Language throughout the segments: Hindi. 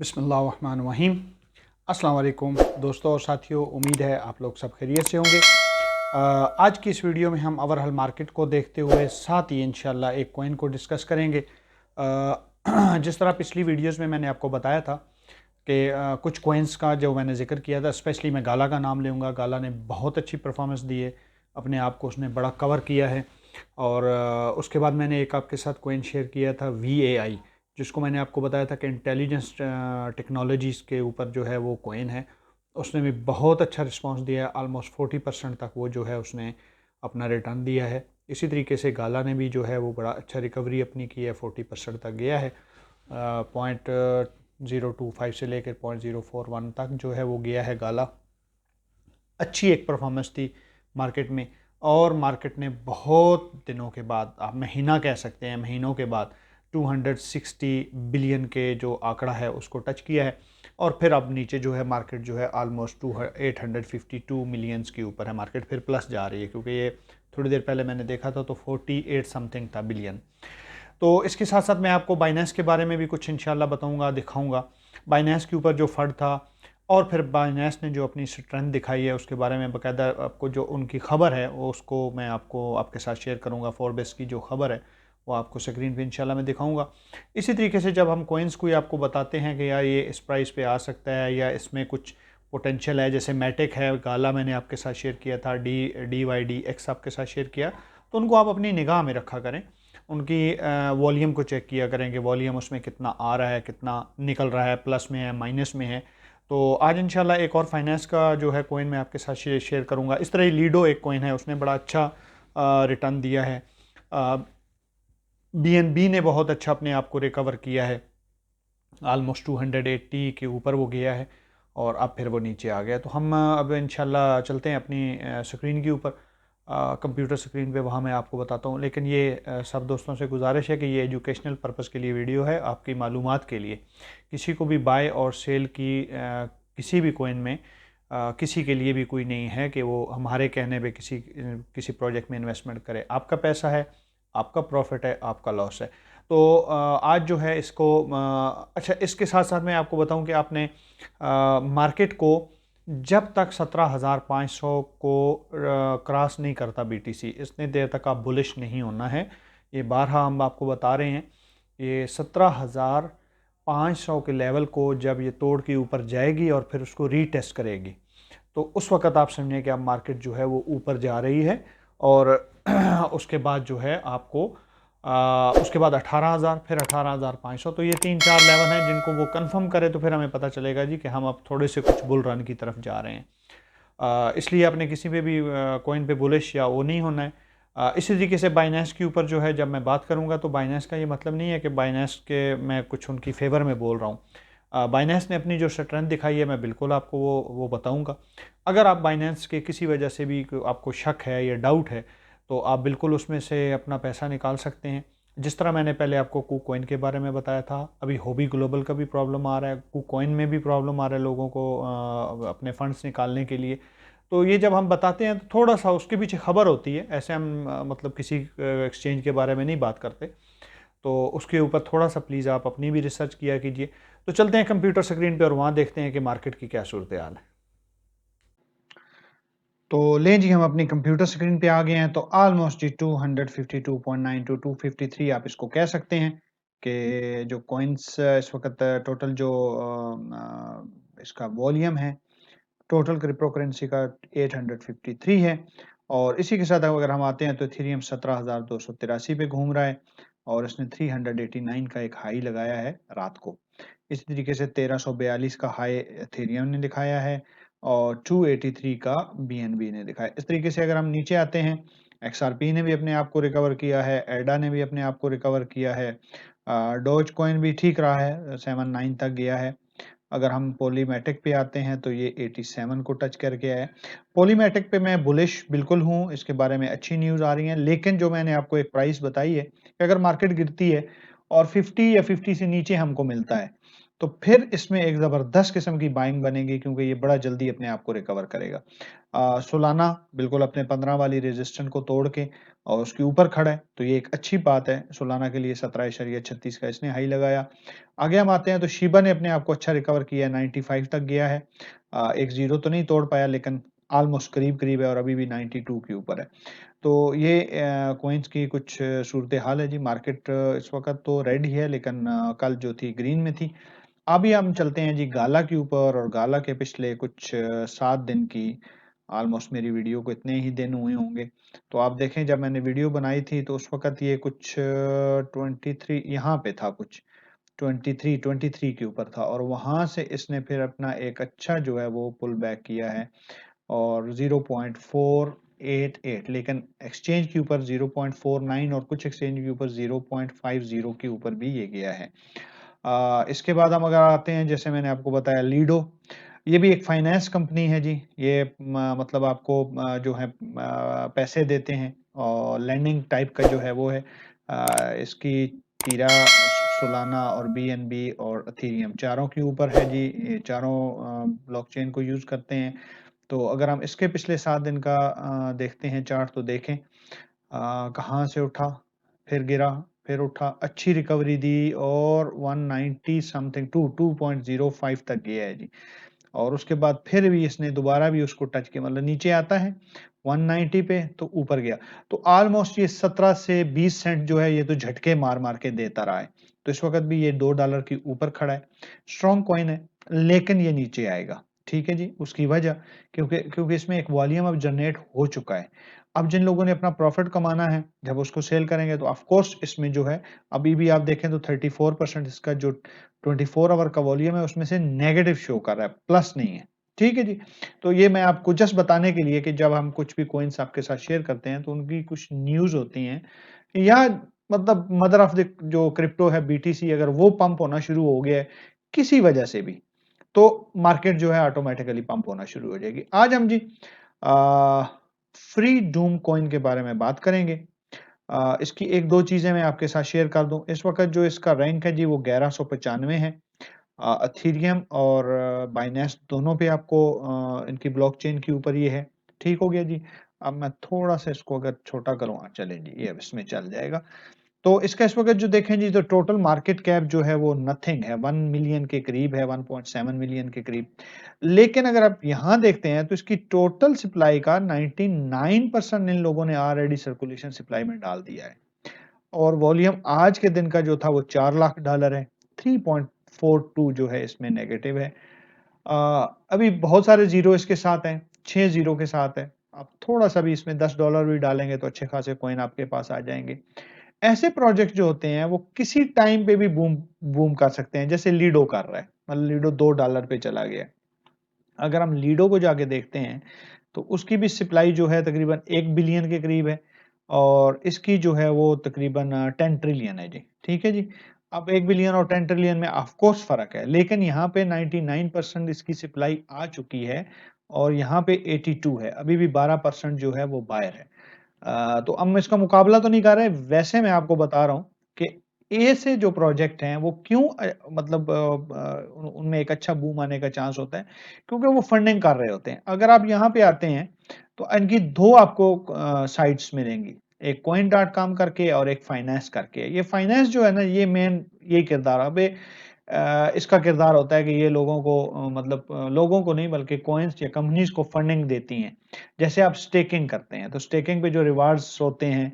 बिस्मिल्लाहिर्रहमानिर्रहीम। अस्सलाम वालेकुम दोस्तों और साथियों, उम्मीद है आप लोग सब खैरियत से होंगे। आज की इस वीडियो में हम ओवरऑल मार्केट को देखते हुए साथ ही इंशाल्लाह एक कॉइन को डिस्कस करेंगे। जिस तरह पिछली वीडियोस में मैंने आपको बताया था कि कुछ कॉइन्स का जो मैंने जिक्र किया था, स्पेशली मैं गाला का नाम लूँगा। गाला ने बहुत अच्छी परफॉर्मेंस दी है, अपने आप को उसने बड़ा कवर किया है। और उसके बाद मैंने एक आपके साथ कॉइन शेयर किया था VAI, जिसको मैंने आपको बताया था कि इंटेलिजेंस टेक्नोलॉजीज़ के ऊपर जो है वो कॉइन है। उसने भी बहुत अच्छा रिस्पांस दिया है, ऑलमोस्ट 40% तक वो जो है उसने अपना रिटर्न दिया है। इसी तरीके से गाला ने भी जो है वो बड़ा अच्छा रिकवरी अपनी की है, 40% तक गया है। 0.025 से लेकर 0.041 तक जो है वो गया है गाला। अच्छी एक परफॉर्मेंस थी मार्केट में। और मार्केट ने बहुत दिनों के बाद, आप महीना कह सकते हैं, महीनों के बाद 260 बिलियन के जो आंकड़ा है उसको टच किया है। और फिर अब नीचे जो है मार्केट जो है ऑलमोस्ट 852 मिलियंस के ऊपर है मार्केट, फिर प्लस जा रही है, क्योंकि ये थोड़ी देर पहले मैंने देखा था तो 48 समथिंग था बिलियन। तो इसके साथ साथ मैं आपको बाइनेंस के बारे में भी कुछ इंशाल्लाह बताऊंगा, दिखाऊंगा बाइनेंस के ऊपर जो फंड था। और फिर बाइनेंस ने जो अपनी स्ट्रेंथ दिखाई है उसके बारे में बाकायदा आपको जो उनकी खबर है वो उसको मैं आपको आपके साथ शेयर करूंगा। फोरबेस की जो खबर है वो आपको स्क्रीन पे इंशाल्लाह मैं दिखाऊंगा। इसी तरीके से जब हम कॉइन्स को आपको बताते हैं कि यार ये इस प्राइस पे आ सकता है या इसमें कुछ पोटेंशियल है, जैसे मैटिक है, गाला मैंने आपके साथ शेयर किया था, DYDX आपके साथ शेयर किया, तो उनको आप अपनी निगाह में रखा करें। उनकी वॉल्यूम को चेक किया करें कि वॉल्यूम उसमें कितना आ रहा है, कितना निकल रहा है, प्लस में है, माइनस में है। तो आज इंशाल्लाह एक और फाइनेंस का जो है कॉइन मैं आपके साथ शेयर करूंगा। इस तरह ही लीडो एक कॉइन है, उसने बड़ा अच्छा रिटर्न दिया है। BNB ने बहुत अच्छा अपने आप को रिकवर किया है, ऑलमोस्ट 280 के ऊपर वो गया है और अब फिर वो नीचे आ गया। तो हम अब इंशाल्लाह चलते हैं अपनी स्क्रीन के ऊपर, कंप्यूटर स्क्रीन पे, वहाँ मैं आपको बताता हूँ। लेकिन ये सब दोस्तों से गुजारिश है कि ये एजुकेशनल पर्पस के लिए वीडियो है, आपकी मालूमात के लिए। किसी को भी बाय और सेल की किसी भी कॉइन में किसी के लिए भी कोई नहीं है कि वो हमारे कहने पे किसी किसी प्रोजेक्ट में इन्वेस्टमेंट करे। आपका पैसा है, आपका प्रॉफिट है, आपका लॉस है। तो आज जो है इसको अच्छा, इसके साथ साथ मैं आपको बताऊं कि आपने मार्केट को जब तक 17,500 को क्रॉस नहीं करता BTC, इतनी देर तक आप बुलिश नहीं होना है। ये बारहा हम आपको बता रहे हैं, ये 17,500 के लेवल को जब ये तोड़ के ऊपर जाएगी और फिर उसको रीटेस्ट करेगी, तो उस वक़्त आप समझें कि अब मार्केट जो है वो ऊपर जा रही है। और उसके बाद जो है आपको उसके बाद 18,000, फिर 18,500, तो ये 3-4 लेवल हैं जिनको वो कंफर्म करे तो फिर हमें पता चलेगा जी कि हम अब थोड़े से कुछ बुल रन की तरफ जा रहे हैं। इसलिए आपने किसी पे भी कॉइन पे बुलिश या वो नहीं होना है। इसी तरीके से बाइनेंस के ऊपर जो है जब मैं बात करूंगा तो बाइनेंस का ये मतलब नहीं है कि बाइनेंस के मैं कुछ उनकी फेवर में बोल रहा हूँ। बाइनेंस ने अपनी जो स्ट्रेंथ दिखाई है मैं बिल्कुल आपको वो बताऊंगा। अगर आप बाइनेंस के किसी वजह से भी आपको शक है या डाउट है तो आप बिल्कुल उसमें से अपना पैसा निकाल सकते हैं। जिस तरह मैंने पहले आपको कूकॉइन के बारे में बताया था, अभी हॉबी ग्लोबल का भी प्रॉब्लम आ रहा है, कूकॉइन में भी प्रॉब्लम आ रहा है लोगों को अपने फंड्स निकालने के लिए। तो ये जब हम बताते हैं तो थोड़ा सा उसके पीछे खबर होती है, ऐसे हम मतलब किसी एक्सचेंज के बारे में नहीं बात करते। तो उसके ऊपर थोड़ा सा प्लीज़ आप अपनी भी रिसर्च किया कीजिए। तो चलते हैं कंप्यूटर स्क्रीन पे और वहाँ देखते हैं कि मार्केट की क्या सूरत हाल है। तो लें जी, हम अपनी कंप्यूटर स्क्रीन पे आ गए हैं। तो ऑलमोस्ट जी 252.9 टू 253 आप इसको कह सकते हैं कि जो कॉइन्स इस वक्त टोटल जो इसका वॉल्यूम है टोटल क्रिप्टो करेंसी का 853 है। और इसी के साथ अगर हम आते हैं तो इथेरियम 17,283 पे घूम रहा है और इसने 389 का एक हाई लगाया है रात को। इसी तरीके से 1342 का हाई इथेरियम ने दिखाया है और 283 का BNB ने दिखाया। इस तरीके से अगर हम नीचे आते हैं, XRP ने भी अपने आप को रिकवर किया है, एडा ने भी अपने आप को रिकवर किया है, डोज कॉइन भी ठीक रहा है, 79 तक गया है। अगर हम पॉलीमेटिक पे आते हैं तो ये 87 को टच करके आया है। पॉलीमेटिक पे मैं बुलिश बिल्कुल हूँ, इसके बारे में अच्छी न्यूज़ आ रही है। लेकिन जो मैंने आपको एक प्राइस बताई है कि अगर मार्केट गिरती है और 50 या 50 से नीचे हमको मिलता है तो फिर इसमें एक ज़बरदस्त किस्म की बाइंग बनेगी क्योंकि ये बड़ा जल्दी अपने आप को रिकवर करेगा। सोलाना बिल्कुल अपने 15 वाली रेजिस्टेंस को तोड़ के और उसके ऊपर खड़ा है, तो ये एक अच्छी बात है सोलाना के लिए। 17.36 का इसने हाई लगाया। आगे हम आते हैं तो शिबा ने अपने आप को अच्छा रिकवर किया है, 95 तक गया है। एक ज़ीरो तो नहीं तोड़ पाया लेकिन ऑलमोस्ट करीब-करीब है और अभी भी 92 के ऊपर है। तो ये कॉइन्स की कुछ सूरत हाल है जी। मार्केट इस वक़्त तो रेड ही है लेकिन कल जो थी ग्रीन में थी। अभी हम चलते हैं जी गाला के ऊपर और गाला के पिछले कुछ 7 दिन की ऑलमोस्ट मेरी वीडियो को इतने ही दिन हुए होंगे। तो आप देखें जब मैंने वीडियो बनाई थी तो उस वक़्त ये कुछ 23 यहाँ पे था कुछ 23 के ऊपर था और वहाँ से इसने फिर अपना एक अच्छा जो है वो पुल बैक किया है और 0.488 लेकिन एक्सचेंज के ऊपर 0.49 और कुछ एक्सचेंज के ऊपर 0.50 के ऊपर भी ये गया है। इसके बाद हम अगर आते हैं जैसे मैंने आपको बताया लीडो, ये भी एक फाइनेंस कंपनी है जी। ये मतलब आपको जो है पैसे देते हैं और लेंडिंग टाइप का जो है वो है। इसकी टीरा, सोलाना और बीएनबी और एथेरियम चारों के ऊपर है जी। ये चारों ब्लॉकचेन को यूज़ करते हैं। तो अगर हम इसके पिछले 7 दिन का देखते हैं चार्ट तो देखें कहाँ से उठा, फिर गिरा, फिर उठा, अच्छी रिकवरी दी और 190 समथिंग 2.05 तक गया है जी। और उसके बाद फिर भी इसने दोबारा भी उसको टच किया मतलब नीचे आता है 190 पे तो ऊपर गया। तो ऑलमोस्ट ये 17 से 20 सेंट जो है ये तो झटके मार-मार के देता रहा है। तो इस वक़्त भी ये $2 के ऊपर खड़ा है। स्ट्रॉन्ग कॉइन है, लेकिन ये नीचे आएगा। ठीक है जी? उसकी वजह क्योंकि क्योंकि इसमें एक वॉल्यूम अब जनरेट हो चुका है। अब जिन लोगों ने अपना प्रॉफिट कमाना है, जब उसको सेल करेंगे तो ऑफ कोर्स इसमें जो है अभी भी आप देखें तो 34% इसका जो 24 आवर का वॉल्यूम है उसमें से नेगेटिव शो कर रहा है, प्लस नहीं है। ठीक है जी? तो ये मैं आपको जस्ट बताने के लिए कि जब हम कुछ भी कॉइन्स आपके साथ शेयर करते हैं तो उनकी कुछ न्यूज़ होती हैं या मतलब मदर ऑफ द जो क्रिप्टो है बीटीसी अगर वो पंप होना शुरू हो गया है, किसी वजह से भी, तो मार्केट जो है ऑटोमैटिकली पंप होना शुरू हो जाएगी। आज हम जी अ, फ्री डूम कॉइन के बारे में बात करेंगे। इसकी 1-2 चीज़ें मैं आपके साथ शेयर कर दूँ। इस वक़्त जो इसका रैंक है जी वो 1195 है। एथेरियम और बाइनेंस दोनों पे आपको इनकी ब्लॉकचेन के ऊपर ये है। ठीक हो गया जी। अब मैं थोड़ा-सा इसको अगर छोटा करूँ चलें जी, ये अब इसमें चल जाएगा। तो इसका इस वक़्त जो देखें जी तो टोटल मार्केट कैप जो है वो नथिंग है, 1 मिलियन के करीब है, 1.7 मिलियन के करीब। लेकिन अगर आप यहाँ देखते हैं तो इसकी टोटल सप्लाई का 99% इन लोगों ने ऑलरेडी सर्कुलेशन सप्लाई में डाल दिया है। और वॉल्यूम आज के दिन का जो था वो $4 लाख है। 3.42 जो है इसमें नेगेटिव है। अ, अभी बहुत सारे ज़ीरो इसके साथ हैं, 6 ज़ीरो के साथ है। आप थोड़ा-सा भी इसमें $10 भी डालेंगे तो अच्छे खासे कॉइन आपके पास आ जाएँगे। ऐसे प्रोजेक्ट जो होते हैं वो किसी टाइम पे भी बूम बूम कर सकते हैं, जैसे लीडो कर रहा है। मतलब लीडो $2 पे चला गया। अगर हम लीडो को जाके देखते हैं, तो उसकी भी सप्लाई जो है तकरीबन 1 बिलियन के करीब है और इसकी जो है वो तकरीबन 10 ट्रिलियन है जी, ठीक है जी। अब 1 बिलियन और 10 ट्रिलियन में ऑफ कोर्स फ़र्क है, लेकिन यहाँ पे 99% इसकी सप्लाई आ चुकी है और यहाँ पे 82 है, अभी भी 12% जो है वो बायर है। तो अब मैं इसका मुकाबला तो नहीं कर रहे, वैसे मैं आपको बता रहा हूँ कि ए से जो प्रोजेक्ट हैं वो क्यों मतलब उनमें एक अच्छा बूम आने का चांस होता है, क्योंकि वो फंडिंग कर रहे होते हैं। अगर आप यहाँ पे आते हैं, तो इनकी 2 आपको साइट्स मिलेंगी, एक Coin.com करके और एक फाइनेंस करके। ये फाइनेंस जो है ना, ये मेन यही किरदार है। अबे इसका किरदार होता है कि ये लोगों को मतलब लोगों को नहीं बल्कि कॉइन्स या कंपनीज़ को फंडिंग देती हैं। जैसे आप स्टेकिंग करते हैं, तो स्टेकिंग पे जो रिवार्ड्स होते हैं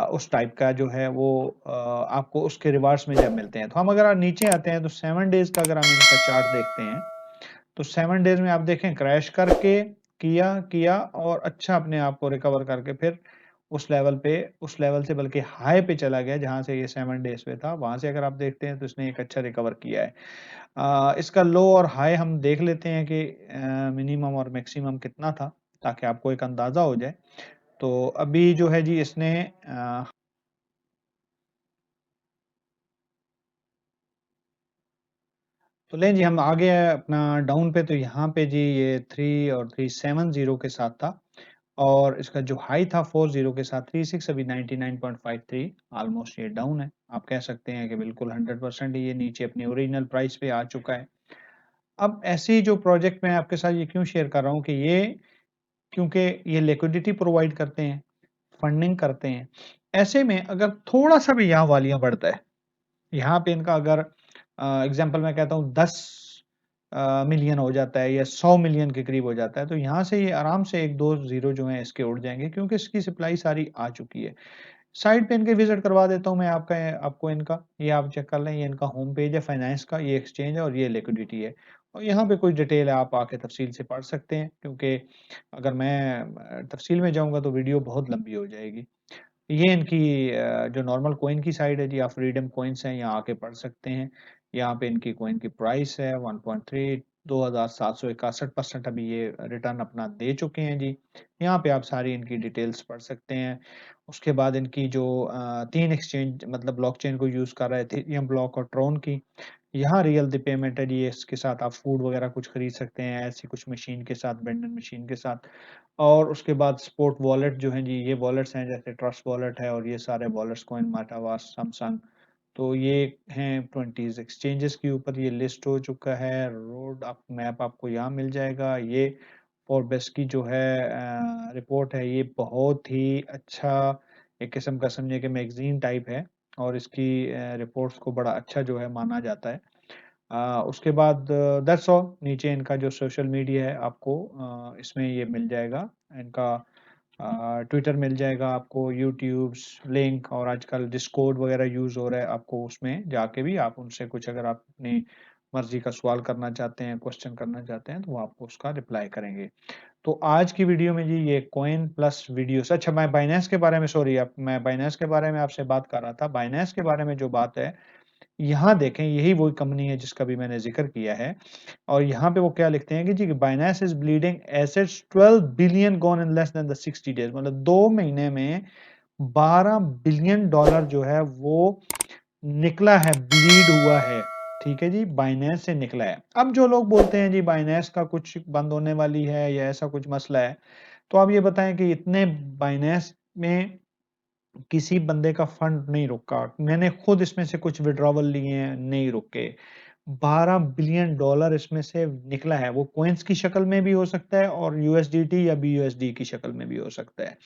उस टाइप का जो है वो आपको उसके रिवार्ड्स में जब मिलते हैं। तो हम अगर नीचे आते हैं तो 7 डेज़ का अगर हम इनका चार्ट देखते हैं, तो 7 डेज़ में आप देखें क्रैश करके किया और अच्छा अपने आप को रिकवर करके फिर उस लेवल से बल्कि हाई पे चला गया जहाँ से ये 7 डेज़ पे था। वहाँ से अगर आप देखते हैं तो इसने एक अच्छा रिकवर किया है। इसका लो और हाई हम देख लेते हैं कि मिनिमम और मैक्सिमम कितना था, ताकि आपको एक अंदाज़ा हो जाए। तो अभी जो है जी इसने तो लें जी हम आगे अपना डाउन पे तो यहाँ पे जी ये 3 और 370 के साथ था और इसका जो हाई था 40 के साथ 36, अभी 99.53, ऑलमोस्ट ये डाउन है। आप कह सकते हैं कि बिल्कुल 100% ये नीचे अपनी ओरिजिनल प्राइस पे आ चुका है। अब ऐसे ही जो प्रोजेक्ट मैं आपके साथ ये क्यों शेयर कर रहा हूँ कि ये क्योंकि ये लिक्विडिटी प्रोवाइड करते हैं, फंडिंग करते हैं। ऐसे में अगर थोड़ा-सा भी यहाँ वॉल्यूम बढ़ता है, यहाँ पे इनका अगर एग्ज़ाम्पल मैं कहता हूँ 10 मिलियन हो जाता है या 100 मिलियन के करीब हो जाता है, तो यहाँ से ये आराम से 1-2 ज़ीरो जो हैं इसके उड़ जाएँगे क्योंकि इसकी सप्लाई सारी आ चुकी है। साइट पे इनके विज़िट करवा देता हूँ मैं आपको इनका, ये आप चेक कर लें, ये इनका होम पेज है फाइनेंस का, ये एक्सचेंज है और ये लिक्विडिटी है। और यहाँ पे कुछ डिटेल है, आप आके तफ़सील से पढ़ सकते हैं क्योंकि अगर मैं तफ़सील में जाऊँगा तो वीडियो बहुत लंबी हो जाएगी। ये इनकी जो नॉर्मल कॉइन की साइड है जी, आप फ्रीडम कॉइन्स हैं, यहाँ आके पढ़ सकते हैं। यहाँ पे इनकी कॉइन की प्राइस है 1.3, 2761% अभी ये रिटर्न अपना दे चुके हैं जी। यहाँ पे आप सारी इनकी डिटेल्स पढ़ सकते हैं। उसके बाद इनकी जो 3 एक्सचेंज मतलब ब्लॉकचेन को यूज़ कर रहे थे, इथेरियम ब्लॉक और ट्रोन की। यहाँ रियल द पेमेंट है जी, इसके साथ आप फूड वगैरह कुछ खरीद सकते हैं, ऐसी कुछ मशीन के साथ, वेंडिंग मशीन के साथ। और उसके बाद स्पॉट वॉलेट जो हैं जी, ये वॉलेट्स हैं जैसे ट्रस्ट वॉलेट है और ये सारे वॉलेट्स कॉइन, मेटामास्क, सैमसंग, तो ये हैं 20 एक्सचेंजेस के ऊपर ये लिस्ट हो चुका है। रोड अप मैप आपको यहाँ मिल जाएगा। ये फोrbes की जो है रिपोर्ट है, ये बहुत ही अच्छा एक किस्म का समझिए कि मैगज़ीन टाइप है और इसकी रिपोर्ट्स को बड़ा अच्छा जो है माना जाता है। उसके बाद दैट्स ऑल, नीचे इनका जो सोशल मीडिया है आपको इसमें ये मिल जाएगा। इनका ट्विटर मिल जाएगा आपको, यूट्यूब्स लिंक और आजकल डिस्कॉर्ड वगैरह यूज़ हो रहा है, आपको उसमें जाके भी आप उनसे कुछ अगर आप अपनी मर्ज़ी का सवाल करना चाहते हैं, क्वेश्चन करना चाहते हैं, तो वो आपको उसका रिप्लाई करेंगे। तो आज की वीडियो में जी ये कॉइन प्लस वीडियोस, अच्छा मैं बाइनेंस के बारे में सॉरी अब मैं बाइनेंस के बारे में आपसे बात कर रहा था। बाइनेंस के बारे में जो बात है, यहाँ देखें यही वही कंपनी है जिसका भी मैंने ज़िक्र किया है और यहाँ पे वो क्या लिखते हैं कि जी Binance is bleeding assets 12 billion gone in less than the 60 days, मतलब 2 महीने में 12 बिलियन डॉलर जो है वो निकला है, ब्लीड हुआ है। ठीक है जी, बाइनेंस से निकला है। अब जो लोग बोलते हैं जी बाइनेंस का कुछ बंद होने वाली है या ऐसा कुछ मसला है, तो आप ये बताएँ कि इतने बाइनेंस में किसी बंदे का फंड नहीं रुका। मैंने खुद इसमें से कुछ विथड्रॉवल लिए हैं, नहीं रुके। 12 बिलियन डॉलर इसमें से निकला है। वो कॉइन्स की शक्ल में भी हो सकता है और यूएसडीटी या बीयूएसडी की शक्ल में भी हो सकता है।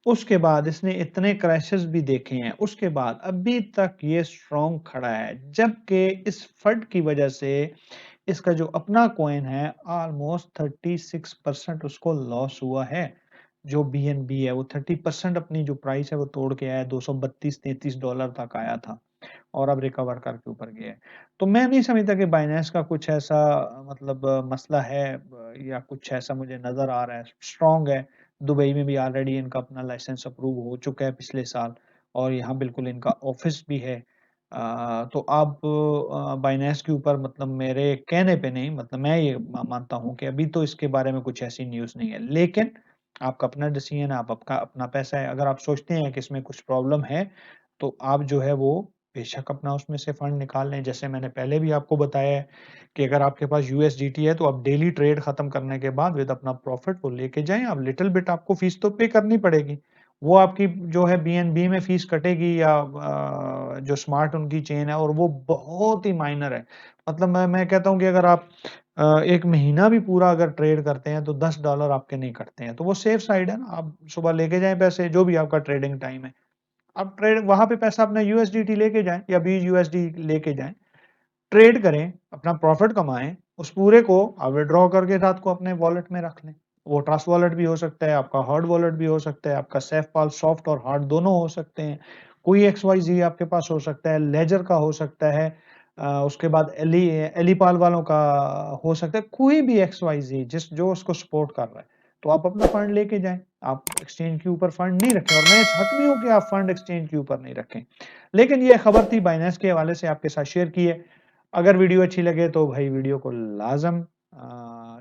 उसके बाद इसने इतने क्रैशेस भी देखे हैं, उसके बाद अभी तक ये स्ट्रॉन्ग खड़ा है। जबकि इस फंड की वजह से इसका जो अपना कॉइन है ऑलमोस्ट 36% उसको लॉस हुआ है। जो बीएनबी है वो 30% अपनी जो प्राइस है वो तोड़ के आया, 232-33 डॉलर तक आया था और अब रिकवर करके ऊपर गया है। तो मैं नहीं समझता कि बाइनेंस का कुछ ऐसा मतलब मसला है या कुछ ऐसा मुझे नज़र आ रहा है। स्ट्रॉन्ग है, दुबई में भी ऑलरेडी इनका अपना लाइसेंस अप्रूव हो चुका है पिछले साल और यहाँ बिल्कुल इनका ऑफ़िस भी है। तो आप बाइनेंस के ऊपर मतलब मेरे कहने पे नहीं, मतलब मैं ये मानता हूँ कि अभी तो इसके बारे में कुछ ऐसी न्यूज़ नहीं है। लेकिन आपका अपना डिसीजन है, आप आपका अपना पैसा है। अगर आप सोचते हैं कि इसमें कुछ प्रॉब्लम है, तो आप जो है वो बेशक अपना उसमें से फंड निकाल लें। जैसे मैंने पहले भी आपको बताया है कि अगर आपके पास यूएसडीटी है, तो आप डेली ट्रेड खत्म करने के बाद विद अपना प्रॉफिट वो लेके जाएँ। अब लिटिल बिट आपको फीस तो पे करनी पड़ेगी। वो आपकी जो है बीएनबी में फीस कटेगी या जो स्मार्ट उनकी चेन है और वो बहुत ही माइनर है। मतलब मैं कहता हूँ कि अगर आप 1 महीना भी पूरा अगर ट्रेड करते हैं तो $10 आपके नहीं कटते हैं। तो वो सेफ साइड है ना, आप सुबह लेके जाएँ पैसे जो भी आपका ट्रेडिंग टाइम है। आप ट्रेड वहाँ पे पैसा अपना यूएसडीटी लेके जाएँ या बीयूएसडी लेके जाएँ, ट्रेड करें, अपना प्रॉफिट कमाएँ, उस पूरे को आप विथड्रॉ करके रात को अपने वॉलेट में रख लें। वो ट्रस्ट वॉलेट भी हो सकता है, आपका हार्ड वॉलेट भी हो सकता है, आपका सेफपाल सॉफ्ट और हार्ड दोनों हो सकते हैं। कोई एक्सवाईज़ी आपके पास हो सकता है, लेजर का हो सकता है, उसके बाद एलीपाल वालों का हो सकता है, कोई भी एक्सवाईज़ी जो उसको सपोर्ट कर रहा है। तो आप अपना फंड लेके जाएँ, आप एक्सचेंज के ऊपर फंड नहीं रखें और मैं इस हक में हूँ कि आप फंड एक्सचेंज के ऊपर नहीं रखें। लेकिन ये खबर थी बाइनेंस के हवाले से आपके साथ शेयर की है। अगर वीडियो अच्छी लगे तो भाई वीडियो को लाज़म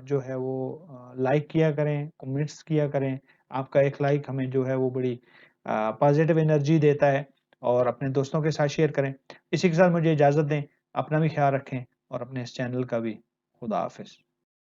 जो है वो लाइक किया करें, कमेंट्स किया करें। आपका एक लाइक हमें जो है वो बड़ी पॉज़िटिव एनर्जी देता है और अपने दोस्तों के साथ शेयर करें। इसी के साथ मुझे इजाज़त दें, अपना भी ख़्याल रखें और अपने इस चैनल का भी। खुदा हाफ़िज़।